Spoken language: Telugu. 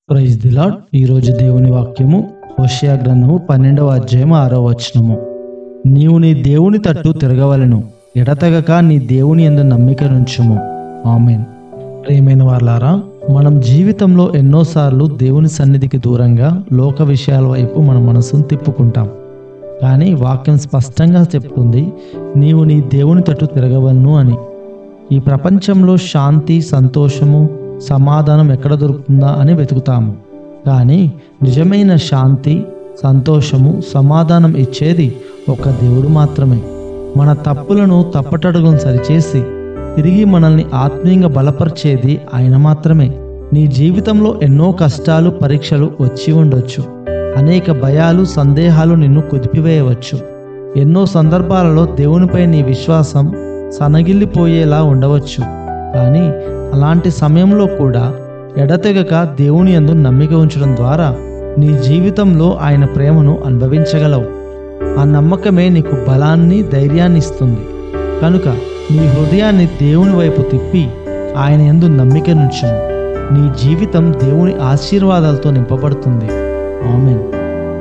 Praise the lord. ఈరోజు దేవుని వాక్యము హోషేయ గ్రంథము 12వ అధ్యాయము 6వ వచనము. నీవు నీ దేవుని తట్టు తిరగవలెను, ఎడతెగక నీ దేవుని యందు నమ్మిక నుంచుము. ఆమేన్. ప్రియమైన వారలారా, మనం జీవితంలో ఎన్నోసార్లు దేవుని సన్నిధికి దూరంగా లోక విషయాల వైపు మన మనసును తిప్పుకుంటాం. కానీ వాక్యం స్పష్టంగా చెప్తుంది, నీవు నీ దేవుని తట్టు తిరగవలను అని. ఈ ప్రపంచంలో శాంతి, సంతోషము, సమాధానం ఎక్కడ దొరుకుతుందా అని వెతుకుతాము. కానీ నిజమైన శాంతి, సంతోషము, సమాధానం ఇచ్చేది ఒక దేవుడు మాత్రమే. మన తప్పులను, తప్పటడుగులను సరిచేసి తిరిగి మనల్ని ఆత్మీయంగా బలపరిచేది ఆయన మాత్రమే. నీ జీవితంలో ఎన్నో కష్టాలు, పరీక్షలు వచ్చి ఉండొచ్చు. అనేక భయాలు, సందేహాలు నిన్ను కుదిపివేయవచ్చు. ఎన్నో సందర్భాలలో దేవునిపై నీ విశ్వాసం సనగిల్లిపోయేలా ఉండవచ్చు. కానీ అలాంటి సమయంలో కూడా ఎడతెగక దేవుని యందు నమ్మిక ఉంచడం ద్వారా నీ జీవితంలో ఆయన ప్రేమను అనుభవించగలవు. ఆ నమ్మకమే నీకు బలాన్ని, ధైర్యాన్ని ఇస్తుంది. కనుక నీ హృదయాన్ని దేవుని వైపు తిప్పి ఆయన యందు నమ్మిక నుంచుము. నీ జీవితం దేవుని ఆశీర్వాదాలతో నింపబడుతుంది. ఆమేన్.